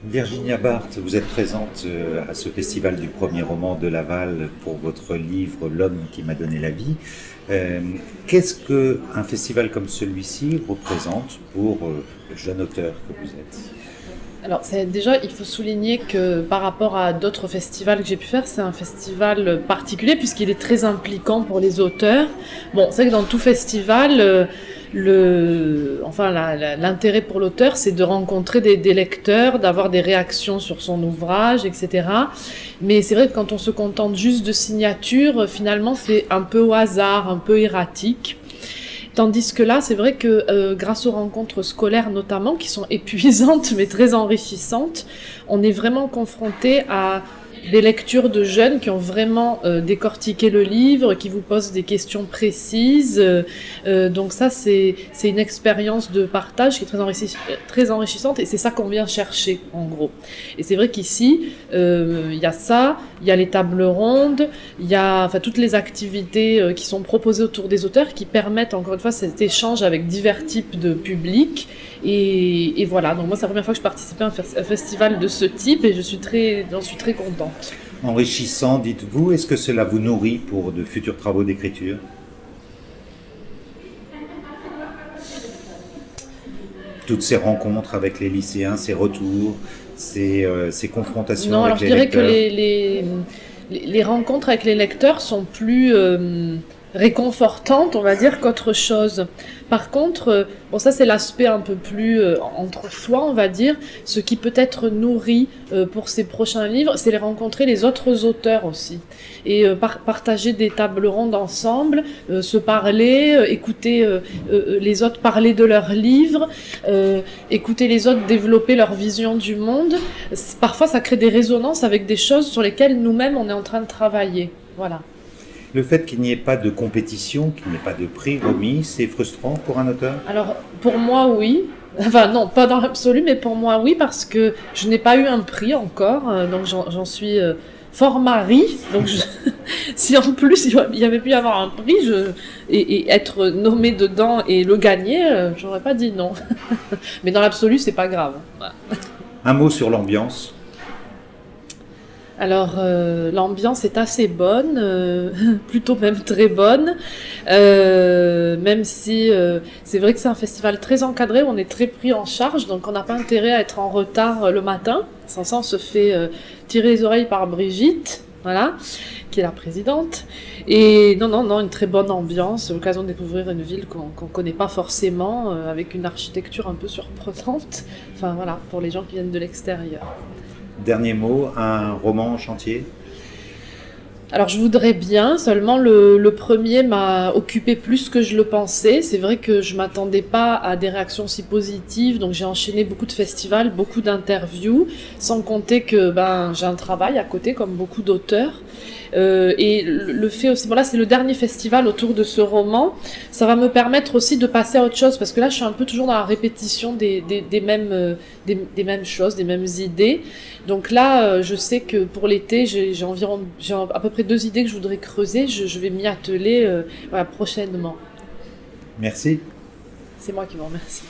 Virginia Barth, vous êtes présente à ce festival du premier roman de Laval pour votre livre L'homme qui m'a donné la vie. Qu'est-ce qu'un festival comme celui-ci représente pour le jeune auteur que vous êtes? Alors, déjà, il faut souligner que par rapport à d'autres festivals que j'ai pu faire, c'est un festival particulier puisqu'il est très impliquant pour les auteurs. Bon, c'est vrai que dans tout festival, l'intérêt pour l'auteur, c'est de rencontrer des lecteurs, d'avoir des réactions sur son ouvrage, etc. Mais c'est vrai que quand on se contente juste de signatures, finalement, c'est un peu au hasard, un peu erratique. Tandis que là, c'est vrai que grâce aux rencontres scolaires notamment, qui sont épuisantes mais très enrichissantes, on est vraiment confronté à des lectures de jeunes qui ont vraiment décortiqué le livre, qui vous posent des questions précises. Donc ça, c'est une expérience de partage qui est très enrichissante et c'est ça qu'on vient chercher, en gros. Et c'est vrai qu'ici, il y a ça, il y a les tables rondes, il y a toutes les activités qui sont proposées autour des auteurs qui permettent, encore une fois, cet échange avec divers types de publics. Et voilà, donc moi, c'est la première fois que je participais à un festival de ce type et j'en suis très contente. Enrichissant, dites-vous, est-ce que cela vous nourrit pour de futurs travaux d'écriture? Toutes ces rencontres avec les lycéens, ces retours, ces confrontations Non, avec alors je les dirais que lecteurs. les rencontres avec les lecteurs sont plus réconfortantes, on va dire, qu'autre chose. Par contre, bon, ça c'est l'aspect un peu plus entre soi, on va dire. Ce qui peut être nourri pour ces prochains livres, c'est les rencontrer les autres auteurs aussi. Et partager des tables rondes ensemble, se parler, écouter les autres parler de leurs livres, écouter les autres développer leur vision du monde. Parfois, ça crée des résonances avec des choses sur lesquelles nous-mêmes, on est en train de travailler. Voilà. Le fait qu'il n'y ait pas de compétition, qu'il n'y ait pas de prix remis, c'est frustrant pour un auteur? Alors, pour moi, oui. Enfin, non, pas dans l'absolu, mais pour moi, oui, parce que je n'ai pas eu un prix encore, donc j'en suis fort Marie. Donc, si en plus il y avait pu y avoir un prix et être nommé dedans et le gagner, j'aurais pas dit non. Mais dans l'absolu, c'est pas grave. Voilà. Un mot sur l'ambiance. Alors, l'ambiance est assez bonne, plutôt même très bonne, même si c'est vrai que c'est un festival très encadré, où on est très pris en charge, donc on n'a pas intérêt à être en retard le matin. Sans ça, on se fait tirer les oreilles par Brigitte, voilà, qui est la présidente. Et non, une très bonne ambiance, l'occasion de découvrir une ville qu'on connaît pas forcément, avec une architecture un peu surprenante. Enfin voilà, pour les gens qui viennent de l'extérieur. Dernier mot, un roman en chantier? Alors je voudrais bien, seulement le premier m'a occupé plus que je le pensais. C'est vrai que je m'attendais pas à des réactions si positives, donc j'ai enchaîné beaucoup de festivals, beaucoup d'interviews, sans compter que j'ai un travail à côté comme beaucoup d'auteurs. Et le fait aussi, bon là c'est le dernier festival autour de ce roman, ça va me permettre aussi de passer à autre chose, parce que là je suis un peu toujours dans la répétition des mêmes choses, des mêmes idées. Donc là, je sais que pour l'été, j'ai à peu près 2 idées que je voudrais creuser. Je vais m'y atteler prochainement. Merci. C'est moi qui vous remercie.